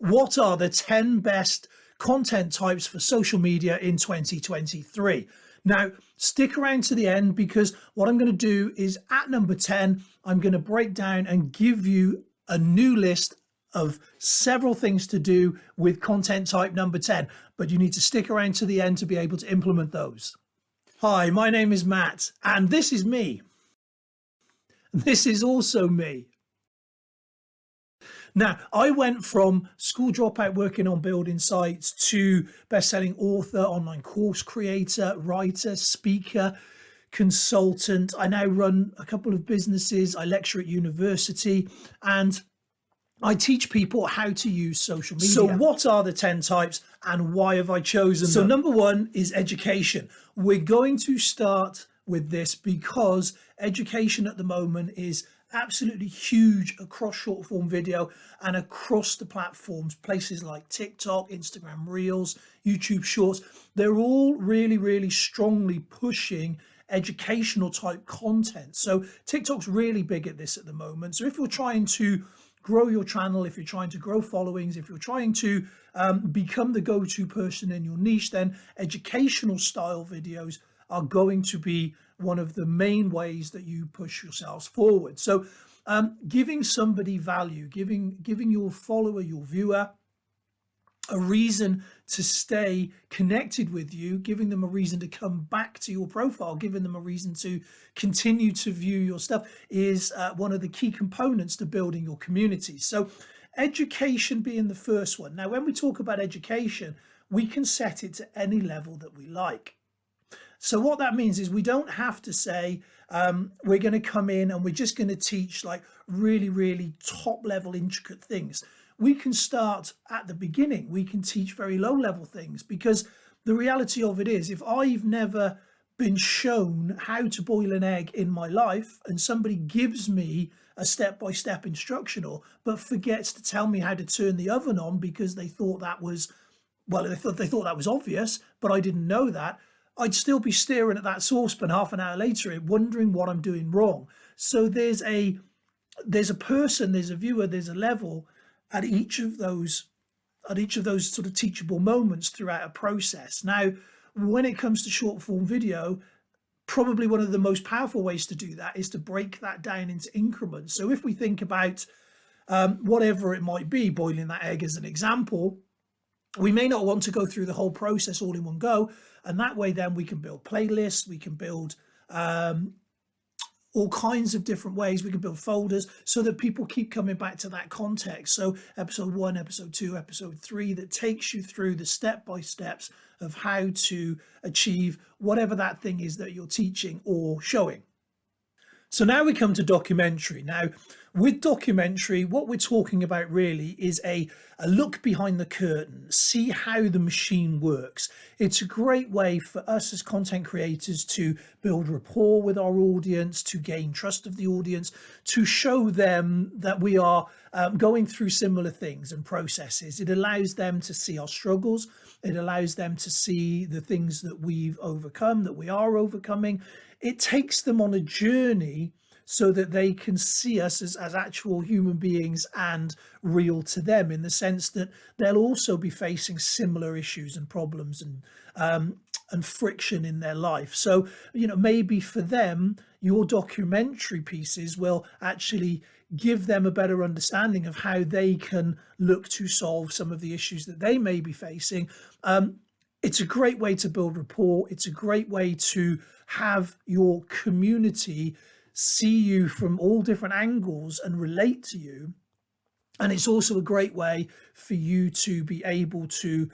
What are the 10 best content types for social media in 2023? Now, stick around to the end, because what I'm going to do is at number 10, I'm going to break down and give you a new list of several things to do with content type number 10, but you need to stick around to the end to be able to implement those. Hi, my name is Matt, and this is me. This is also me. Now, I went from school dropout working on building sites to best-selling author, online course creator, writer, speaker, consultant. I now run a couple of businesses. I lecture at university, and I teach people how to use social media. So what are the 10 types and why have I chosen them? So number one is education. We're going to start with this because education at the moment is absolutely huge across short form video and across the platforms, places like TikTok, Instagram Reels, YouTube Shorts. They're all really strongly pushing educational type content. So TikTok's really big at this at the moment. So if you're trying to grow your channel, if you're trying to grow followings, if you're trying to become the go-to person in your niche, then educational style videos are going to be one of the main ways that you push yourselves forward. So giving somebody value, giving your follower, your viewer, a reason to stay connected with you, giving them a reason to come back to your profile, giving them a reason to continue to view your stuff is one of the key components to building your community. So education being the first one. Now, when we talk about education, we can set it to any level that we like. So what that means is we don't have to say we're going to come in and we're just going to teach like really top level intricate things. We can start at the beginning. We can teach very low level things, because the reality of it is, if I've never been shown how to boil an egg in my life and somebody gives me a step-by-step instructional but forgets to tell me how to turn the oven on because they thought that was, well, they thought that was obvious, but I didn't know that, I'd still be staring at that saucepan half an hour later wondering what I'm doing wrong. So there's a person, there's a viewer, there's a level at each of those sort of teachable moments throughout a process. Now, when it comes to short form video, probably one of the most powerful ways to do that is to break that down into increments. So if we think about whatever it might be, boiling that egg as an example, we may not want to go through the whole process all in one go, and that way then we can build playlists, we can build all kinds of different ways. We can build folders so that people keep coming back to that context. So episode 1, episode 2, episode 3, that takes you through the step-by-steps of how to achieve whatever that thing is that you're teaching or showing. So now we come to documentary. Now, with documentary, what we're talking about really is a look behind the curtain, see how the machine works. It's a great way for us as content creators to build rapport with our audience, to gain trust of the audience, to show them that we are going through similar things and processes. It allows them to see our struggles. It allows them to see the things that we've overcome, that we are overcoming. It takes them on a journey so that they can see us as actual human beings and real to them, in the sense that they'll also be facing similar issues and problems and friction in their life. So, you know, maybe for them, your documentary pieces will actually give them a better understanding of how they can look to solve some of the issues that they may be facing. It's a great way to build rapport. It's a great way to have your community see you from all different angles and relate to you. And it's also a great way for you to be able to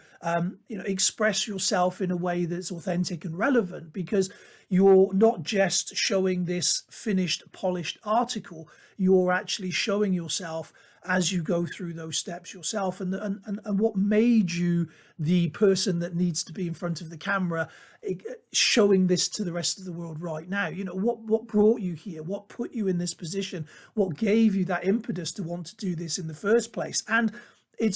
express yourself in a way that's authentic and relevant, because you're not just showing this finished, polished article, you're actually showing yourself as you go through those steps yourself, and what made you the person that needs to be in front of the camera, showing this to the rest of the world right now. You know, what brought you here, what put you in this position, what gave you that impetus to want to do this in the first place. And it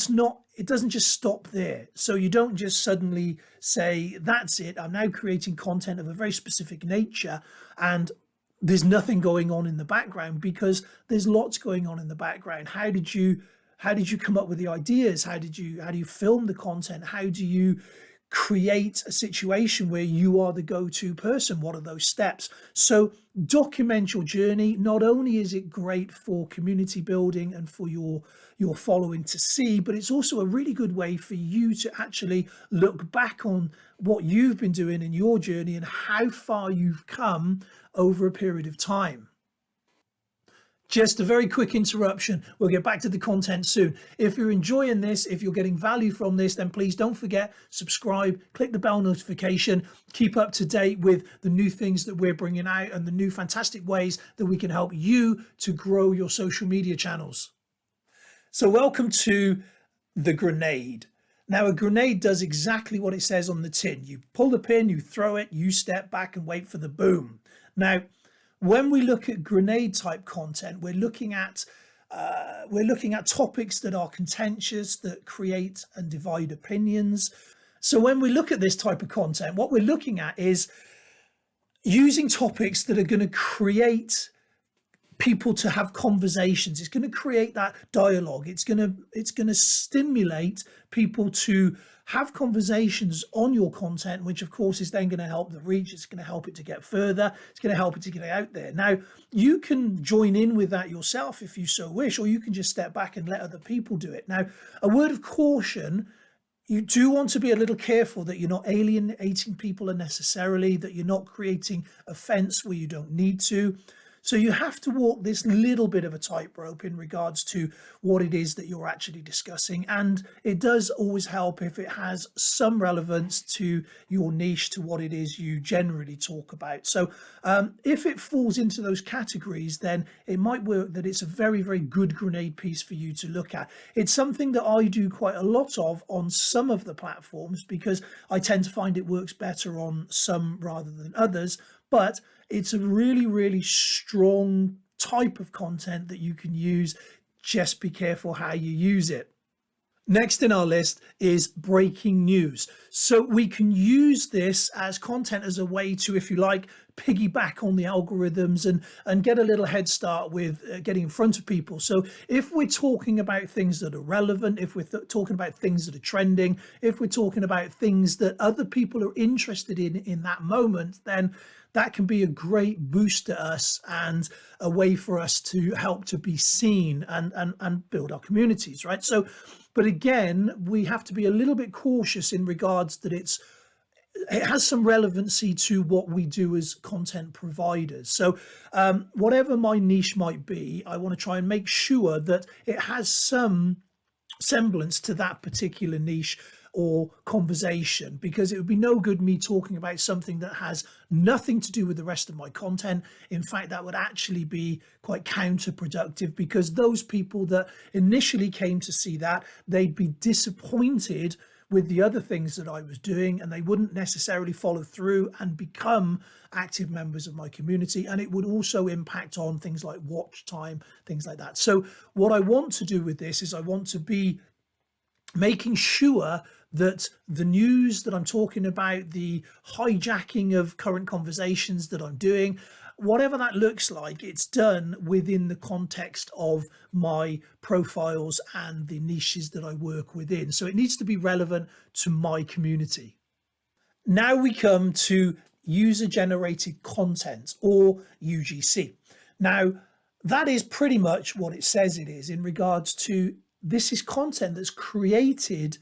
doesn't just stop there. So you don't just suddenly say, that's it, I'm now creating content of a very specific nature and there's nothing going on in the background, because there's lots going on in the background. How did you How did you come up with the ideas? How do you film the content? How do you create a situation where you are the go-to person? What are those steps? So document your journey. Not only is it great for community building and for your following to see, but it's also a really good way for you to actually look back on what you've been doing in your journey and how far you've come over a period of time. Just a very quick interruption. We'll get back to the content soon. If you're enjoying this, if you're getting value from this, then please don't forget, subscribe, click the bell notification, keep up to date with the new things that we're bringing out and the new fantastic ways that we can help you to grow your social media channels. So welcome to the grenade. Now, a grenade does exactly what it says on the tin. You pull the pin, you throw it, you step back and wait for the boom. Now, when we look at grenade type content, we're looking at topics that are contentious, that create and divide opinions. So when we look at this type of content, what we're looking at is using topics that are going to create people to have conversations. It's going to create that dialogue. It's going to stimulate people to have conversations on your content, which of course is then going to help the reach. It's going to help it to get further. It's going to help it to get out there. Now, you can join in with that yourself if you so wish, or you can just step back and let other people do it. Now, a word of caution: you do want to be a little careful that you're not alienating people unnecessarily, that you're not creating offense where you don't need to. So you have to walk this little bit of a tightrope in regards to what it is that you're actually discussing. And it does always help if it has some relevance to your niche, to what it is you generally talk about. So if it falls into those categories, then it might work that it's a very, very good grenade piece for you to look at. It's something that I do quite a lot of on some of the platforms because I tend to find it works better on some rather than others. But it's a really, really strong type of content that you can use. Just be careful how you use it. Next in our list is breaking news. So we can use this as content as a way to, if you like, piggyback on the algorithms and get a little head start with getting in front of people. So if we're talking about things that are relevant, if we're talking about things that are trending, if we're talking about things that other people are interested in that moment, then that can be a great boost to us and a way for us to help to be seen and build our communities, right? So, but again, we have to be a little bit cautious in regards that it has some relevancy to what we do as content providers. So whatever my niche might be, I want to try and make sure that it has some semblance to that particular niche or conversation, because it would be no good me talking about something that has nothing to do with the rest of my content. In fact, that would actually be quite counterproductive, because those people that initially came to see that, they'd be disappointed with the other things that I was doing, and they wouldn't necessarily follow through and become active members of my community. And it would also impact on things like watch time, things like that. So what I want to do with this is I want to be making sure that the news that I'm talking about, the hijacking of current conversations that I'm doing, whatever that looks like, it's done within the context of my profiles and the niches that I work within. So it needs to be relevant to my community. Now we come to user generated content, or UGC. Now, that is pretty much what it says it is in regards to this is content that's created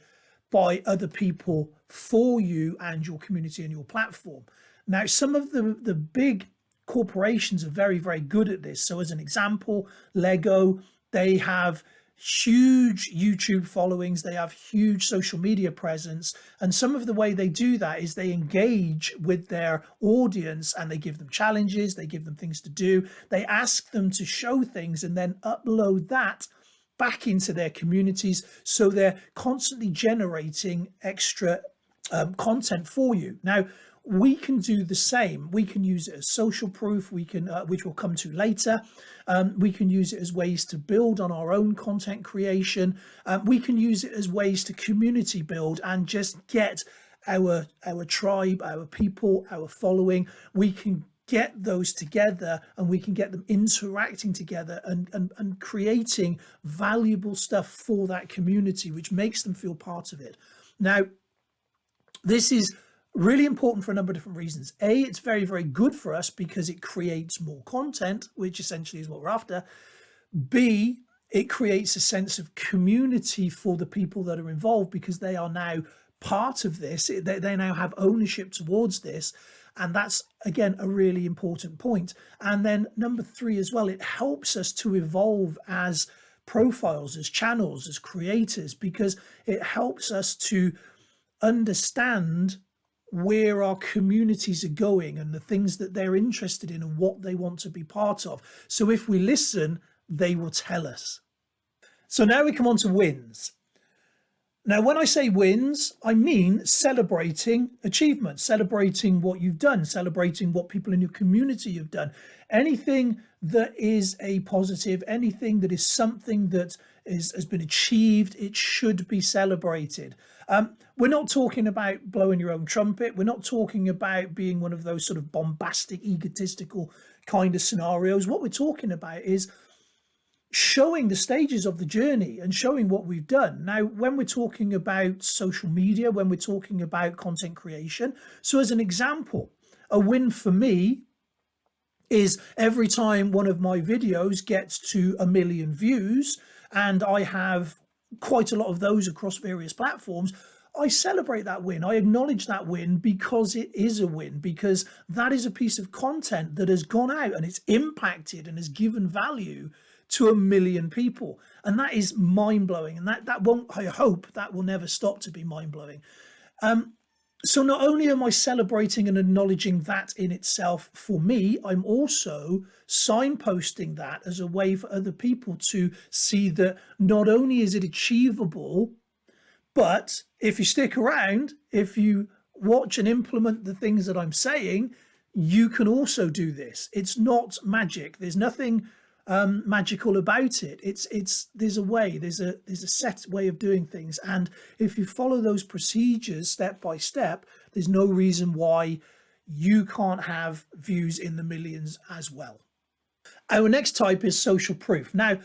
by other people for you and your community and your platform. Now, some of the big corporations are very, very good at this. So as an example, Lego, they have huge YouTube followings, they have huge social media presence, and some of the way they do that is they engage with their audience and they give them challenges, they give them things to do, they ask them to show things and then upload that back into their communities, so they're constantly generating extra content for you. Now, we can do the same. We can use it as social proof. We can, which we'll come to later. We can use it as ways to build on our own content creation. We can use it as ways to community build and just get our tribe, our people, our following. We can get those together and we can get them interacting together and creating valuable stuff for that community, which makes them feel part of it. Now, this is really important for a number of different reasons. A, it's very, very good for us because it creates more content, which essentially is what we're after. B, it creates a sense of community for the people that are involved because they are now part of this. They now have ownership towards this. And that's, again, a really important point. And then number three as well, it helps us to evolve as profiles, as channels, as creators, because it helps us to understand where our communities are going and the things that they're interested in and what they want to be part of. So if we listen, they will tell us. So now we come on to wins. Now, when I say wins, I mean celebrating achievements, celebrating what you've done, celebrating what people in your community have done. Anything that is a positive, anything that is something that has been achieved, it should be celebrated. We're not talking about blowing your own trumpet. We're not talking about being one of those sort of bombastic, egotistical kind of scenarios. What we're talking about is showing the stages of the journey and showing what we've done. Now, when we're talking about social media, when we're talking about content creation, so as an example, a win for me is every time one of my videos gets to 1 million views, and I have quite a lot of those across various platforms, I celebrate that win. I acknowledge that win because it is a win, because that is a piece of content that has gone out and it's impacted and has given value to 1 million people. And that is mind-blowing. And that won't, I hope that will never stop to be mind-blowing. So not only am I celebrating and acknowledging that in itself for me, I'm also signposting that as a way for other people to see that not only is it achievable, but if you stick around, if you watch and implement the things that I'm saying, you can also do this. It's not magic. There's nothing magical about it. There's a way, there's a set way of doing things, and if you follow those procedures step by step, there's no reason why you can't have views in the millions as well. Our next type is social proof. Now,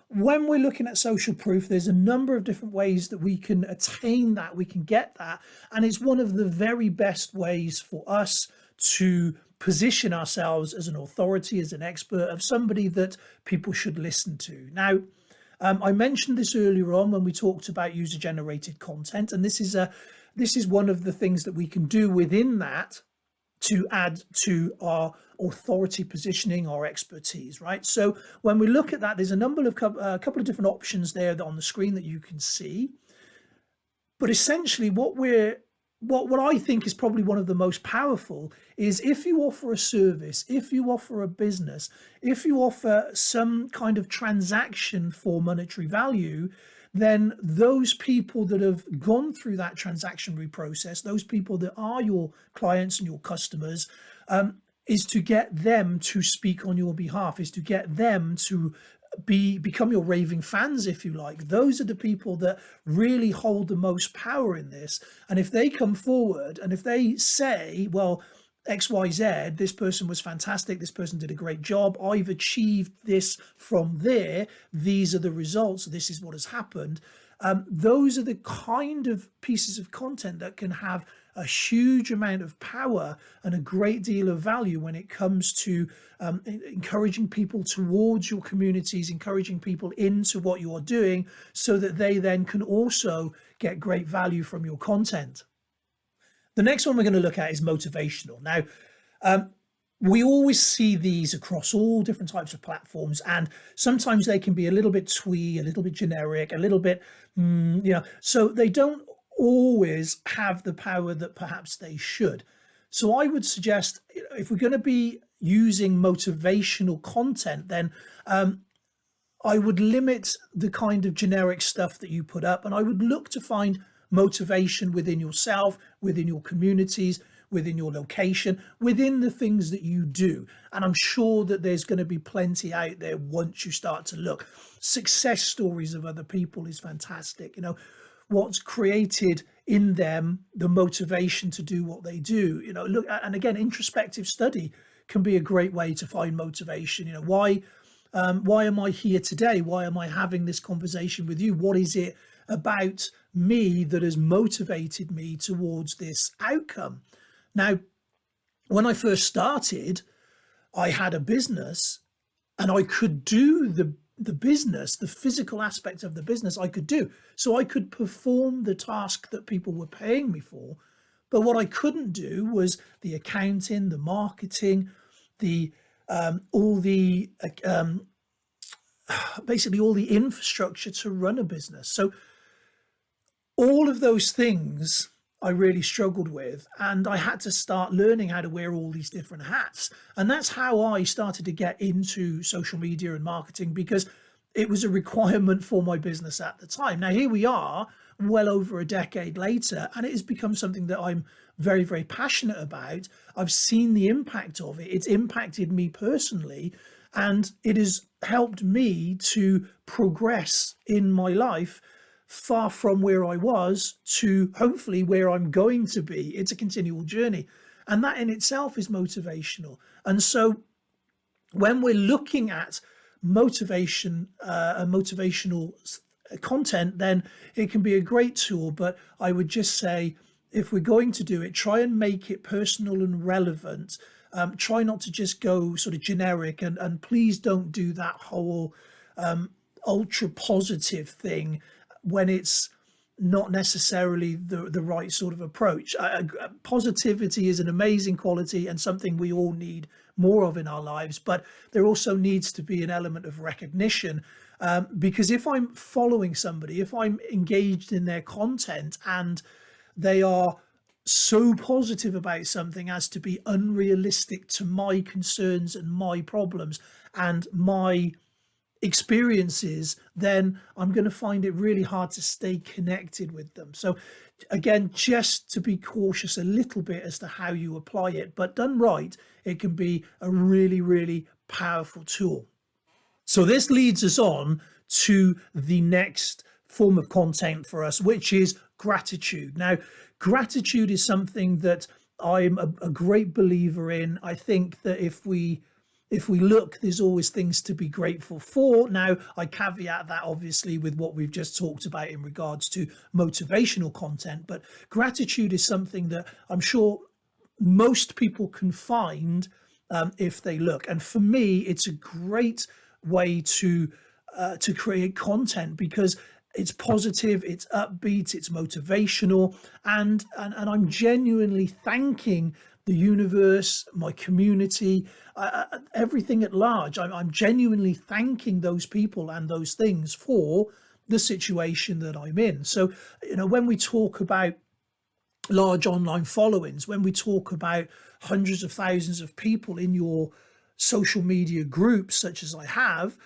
when we're looking at social proof, there's a number of different ways that we can attain that, we can get that, and it's one of the very best ways for us to position ourselves as an authority, as an expert, of somebody that people should listen to. Now, I mentioned this earlier on when we talked about user-generated content, and this is one of the things that we can do within that to add to our authority positioning, our expertise, right? So when we look at that, there's a couple of different options there on the screen that you can see. But essentially what I think is probably one of the most powerful is if you offer a service, if you offer a business, if you offer some kind of transaction for monetary value, then those people that have gone through that transactionary process, those people that are your clients and your customers, is to get them to speak on your behalf, is to get them to become your raving fans, if you like. Those are the people that really hold the most power in this. And if they come forward and if they say, well, XYZ, this person was fantastic, this person did a great job, I've achieved this from there, these are the results, this is what has happened, those are the kind of pieces of content that can have a huge amount of power and a great deal of value when it comes to encouraging people towards your communities, encouraging people into what you are doing, so that they then can also get great value from your content. The next one we're going to look at is motivational. Now, we always see these across all different types of platforms, and sometimes they can be a little bit twee, a little bit generic, a little bit, so they don't always have the power that perhaps they should. So I would suggest, if we're going to be using motivational content, then I would limit the kind of generic stuff that you put up, and I would look to find motivation within yourself, within your communities, within your location, within the things that you do. And I'm sure that there's going to be plenty out there once you start to look. Success stories of other people is fantastic. What's created in them, the motivation to do what they do. Look, and again, introspective study can be a great way to find motivation. Why am I here today? Why am I having this conversation with you? What is it about me that has motivated me towards this outcome? Now, when I first started, I had a business and I could do the business, the physical aspect of the business I could do. So I could perform the task that people were paying me for. But what I couldn't do was the accounting, the marketing, the all the basically all the infrastructure to run a business. So all of those things I really struggled with, and I had to start learning how to wear all these different hats. And that's how I started to get into social media and marketing, because it was a requirement for my business at the time. Now, here we are, well over a decade later, and it has become something that I'm very, very passionate about. I've seen the impact of it. It's impacted me personally, and it has helped me to progress in my life far from where I was to hopefully where I'm going to be. It's a continual journey. And that in itself is motivational. And so when we're looking at motivation and motivational content, then it can be a great tool. But I would just say, if we're going to do it, try and make it personal and relevant. Try not to just go sort of generic, and please don't do that whole ultra positive thing when it's not necessarily the right sort of approach. Positivity is an amazing quality and something we all need more of in our lives, but there also needs to be an element of recognition, because if I'm following somebody, if I'm engaged in their content and they are so positive about something as to be unrealistic to my concerns and my problems and my experiences, then I'm going to find it really hard to stay connected with them. So again, just to be cautious a little bit as to how you apply it, but done right, it can be a really, really powerful tool. So this leads us on to the next form of content for us, which is gratitude. Now, gratitude is something that I'm a great believer in. I think that if we look, there's always things to be grateful for. Now, I caveat that obviously with what we've just talked about in regards to motivational content, but gratitude is something that I'm sure most people can find if they look. And for me, it's a great way to create content, because it's positive, it's upbeat, it's motivational, and I'm genuinely thanking the universe, my community, everything at large. I'm genuinely thanking those people and those things for the situation that I'm in. So, when we talk about large online followings, when we talk about hundreds of thousands of people in your social media groups, such as I have,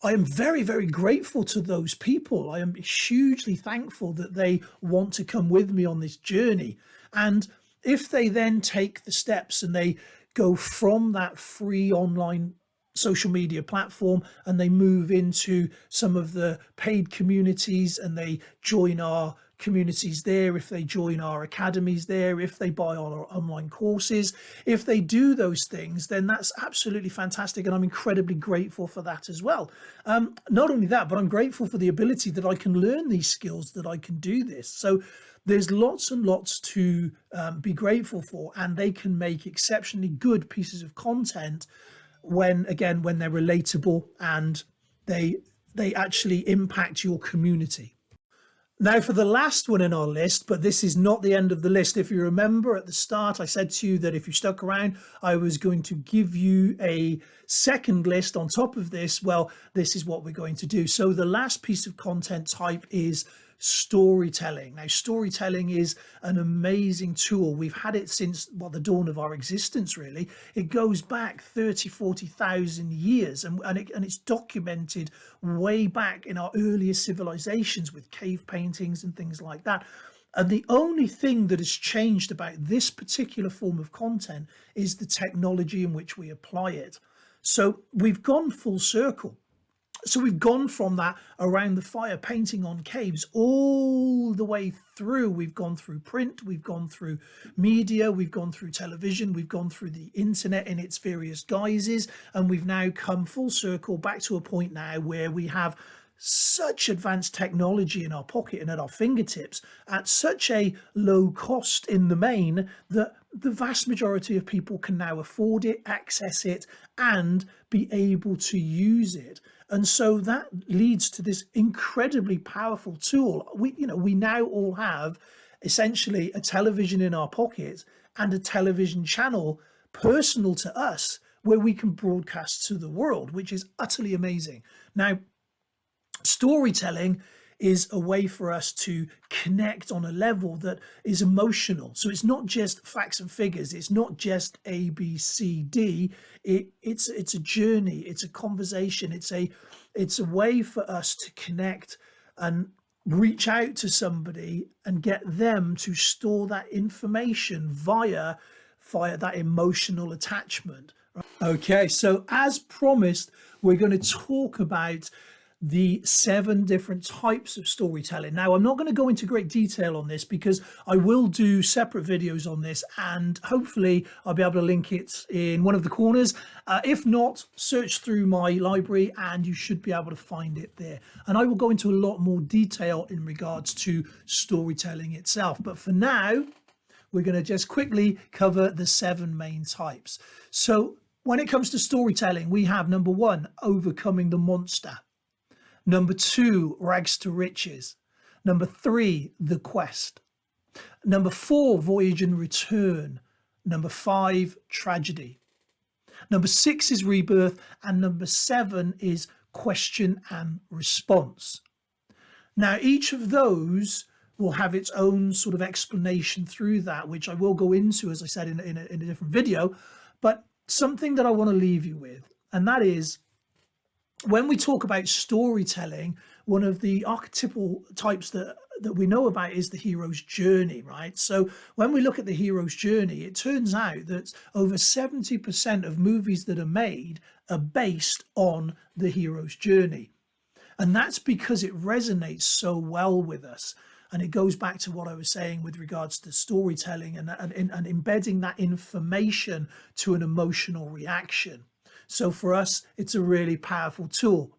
I am very, very grateful to those people. I am hugely thankful that they want to come with me on this journey. And if they then take the steps and they go from that free online social media platform and they move into some of the paid communities and they join our communities there, if they join our academies there, if they buy our online courses, if they do those things, then that's absolutely fantastic. And I'm incredibly grateful for that as well. Not only that, but I'm grateful for the ability that I can learn these skills, that I can do this. So there's lots and lots to be grateful for, and they can make exceptionally good pieces of content when they're relatable and they actually impact your community. Now, for the last one in our list, but this is not the end of the list. If you remember at the start, I said to you that if you stuck around, I was going to give you a second list on top of this. Well, this is what we're going to do. So the last piece of content type is storytelling. Now, storytelling is an amazing tool. We've had it since the dawn of our existence, really. It goes back 30, 40,000 years, and it's documented way back in our earliest civilizations with cave paintings and things like that. And the only thing that has changed about this particular form of content is the technology in which we apply it. So we've gone full circle. So we've gone from that around the fire painting on caves all the way through. We've gone through print, we've gone through media, we've gone through television, we've gone through the internet in its various guises, and we've now come full circle back to a point now where we have such advanced technology in our pocket and at our fingertips at such a low cost in the main that the vast majority of people can now afford it, access it, and be able to use it. And so that leads to this incredibly powerful tool. We now all have essentially a television in our pocket and a television channel personal to us where we can broadcast to the world, which is utterly amazing. Now, storytelling is a way for us to connect on a level that is emotional. So it's not just facts and figures. It's not just A, B, C, D. It's a journey. It's a conversation. It's a way for us to connect and reach out to somebody and get them to store that information via that emotional attachment. Okay, so as promised, we're going to talk about the 7 different types of storytelling. Now, I'm not going to go into great detail on this because I will do separate videos on this, and hopefully I'll be able to link it in one of the corners. If not, search through my library and you should be able to find it there. And I will go into a lot more detail in regards to storytelling itself. But for now, we're going to just quickly cover the 7 main types. So when it comes to storytelling, we have number 1, overcoming the monster. Number 2, rags to riches. Number 3, the quest. Number 4, voyage and return. Number 5, tragedy. Number 6 is rebirth. And number 7 is question and response. Now, each of those will have its own sort of explanation through that, which I will go into, as I said, in a different video. But something that I want to leave you with, and that is, when we talk about storytelling, one of the archetypal types that we know about is the hero's journey, right? So when we look at the hero's journey, it turns out that over 70% of movies that are made are based on the hero's journey. And that's because it resonates so well with us. And it goes back to what I was saying with regards to storytelling and embedding that information to an emotional reaction. So for us, it's a really powerful tool.